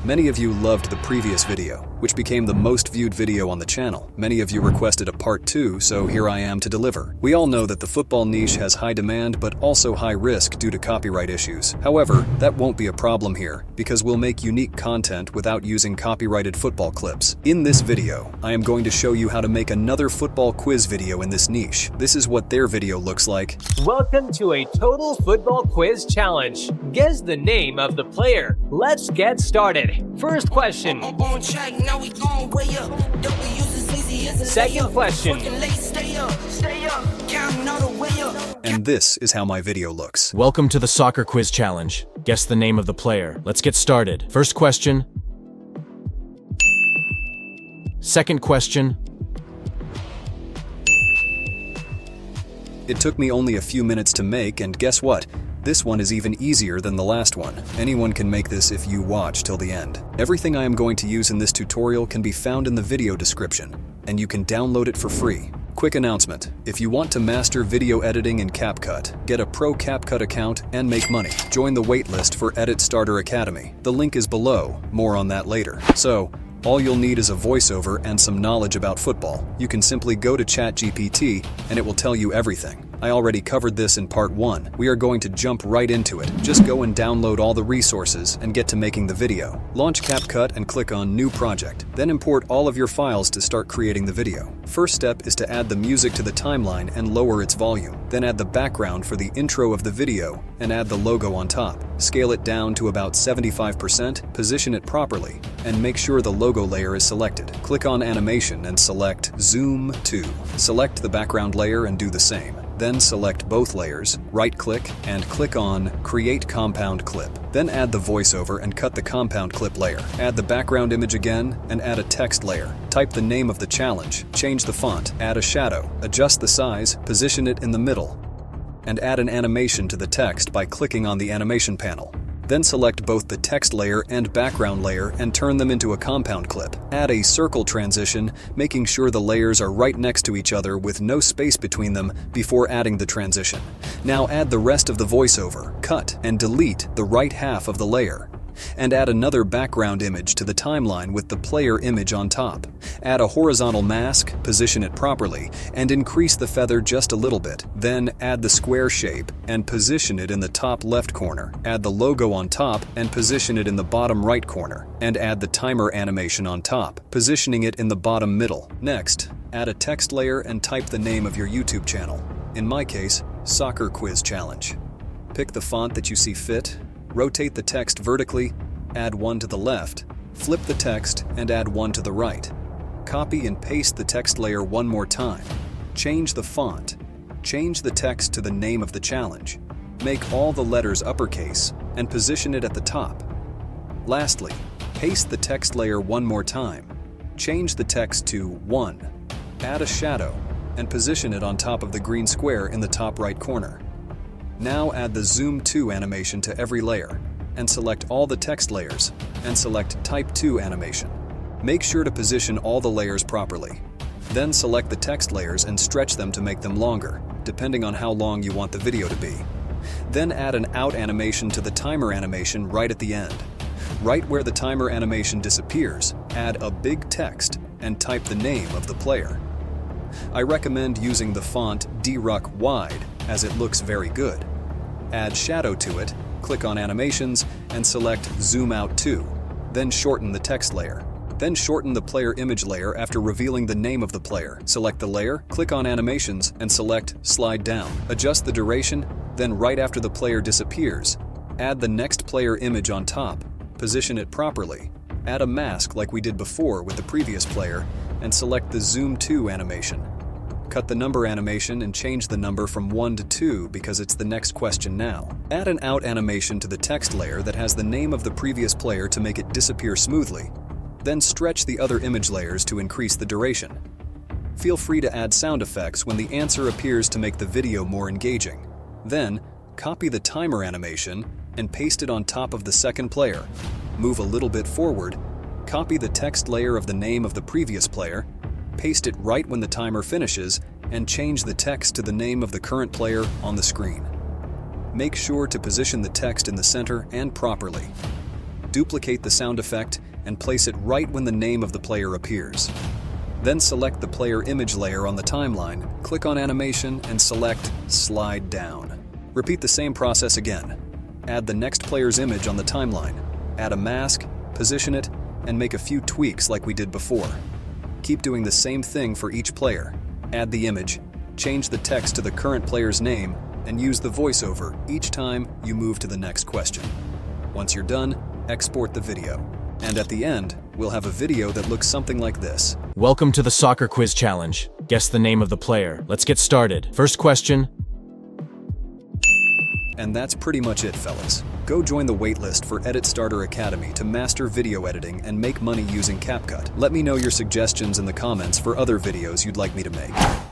Many of you loved the previous video, which became the most viewed video on the channel. Many of you requested a part 2, so here I am to deliver. We all know that the football niche has high demand but also high risk due to copyright issues. However, that won't be a problem here, because we'll make unique content without using copyrighted football clips. In this video, I am going to show you how to make another football quiz video in this niche. This is what their video looks like. Welcome to a total football quiz challenge. Guess the name of the player. Let's get started. First question. Second question. And this is how my video looks. Welcome to the soccer quiz challenge. Guess the name of the player. Let's get started. First question. Second question. It took me only a few minutes to make, and guess what? This one is even easier than the last one. Anyone can make this if you watch till the end. Everything I am going to use in this tutorial can be found in the video description, and you can download it for free. Quick announcement: if you want to master video editing in CapCut, get a pro CapCut account, and make money, join the waitlist for Edit Starter Academy. The link is below, more on that later. So, all you'll need is a voiceover and some knowledge about football. You can simply go to ChatGPT and it will tell you everything. I already covered this in part 1. We are going to jump right into it. Just go and download all the resources and get to making the video. Launch CapCut and click on New Project. Then import all of your files to start creating the video. First step is to add the music to the timeline and lower its volume. Then add the background for the intro of the video and add the logo on top. Scale it down to about 75%, position it properly, and make sure the logo layer is selected. Click on Animation and select Zoom to. Select the background layer and do the same. Then select both layers, right-click, and click on Create Compound Clip. Then add the voiceover and cut the compound clip layer. Add the background image again and add a text layer. Type the name of the challenge, change the font, add a shadow, adjust the size, position it in the middle, and add an animation to the text by clicking on the animation panel. Then select both the text layer and background layer and turn them into a compound clip. Add a circle transition, making sure the layers are right next to each other with no space between them before adding the transition. Now add the rest of the voiceover, cut and delete the right half of the layer, and add another background image to the timeline with the player image on top. Add a horizontal mask, position it properly, and increase the feather just a little bit. Then add the square shape and position it in the top left corner. Add the logo on top and position it in the bottom right corner. And add the timer animation on top, positioning it in the bottom middle. Next, add a text layer and type the name of your YouTube channel. In my case, Soccer Quiz Challenge. Pick the font that you see fit. Rotate the text vertically, add one to the left, flip the text, and add one to the right. Copy and paste the text layer one more time. Change the font. Change the text to the name of the challenge. Make all the letters uppercase and position it at the top. Lastly, paste the text layer one more time. Change the text to 1. Add a shadow and position it on top of the green square in the top right corner. Now add the Zoom to animation to every layer, and select all the text layers, and select Type 2 animation. Make sure to position all the layers properly. Then select the text layers and stretch them to make them longer, depending on how long you want the video to be. Then add an out animation to the timer animation right at the end. Right where the timer animation disappears, add a big text and type the name of the player. I recommend using the font DRUC Wide as it looks very good. Add shadow to it, click on Animations, and select Zoom Out to. Then shorten the text layer. Then shorten the player image layer after revealing the name of the player. Select the layer, click on Animations, and select Slide Down. Adjust the duration, then right after the player disappears, add the next player image on top. Position it properly. Add a mask like we did before with the previous player, and select the Zoom to animation. Cut the number animation and change the number from 1 to 2 because it's the next question now. Add an out animation to the text layer that has the name of the previous player to make it disappear smoothly. Then stretch the other image layers to increase the duration. Feel free to add sound effects when the answer appears to make the video more engaging. Then, copy the timer animation and paste it on top of the second player. Move a little bit forward, copy the text layer of the name of the previous player, paste it right when the timer finishes, and change the text to the name of the current player on the screen. Make sure to position the text in the center and properly. duplicate the sound effect and place it right when the name of the player appears. Then select the player image layer on the timeline, click on Animation, and select Slide Down. Repeat the same process again. Add the next player's image on the timeline, add a mask, position it, and make a few tweaks like we did before. Keep doing the same thing for each player. Add the image, change the text to the current player's name, and use the voiceover each time you move to the next question. Once you're done, export the video. And at the end, we'll have a video that looks something like this. Welcome to the soccer quiz challenge. Guess the name of the player. Let's get started. First question. And that's pretty much it, fellas. Go join the waitlist for Edit Starter Academy to master video editing and make money using CapCut. Let me know your suggestions in the comments for other videos you'd like me to make.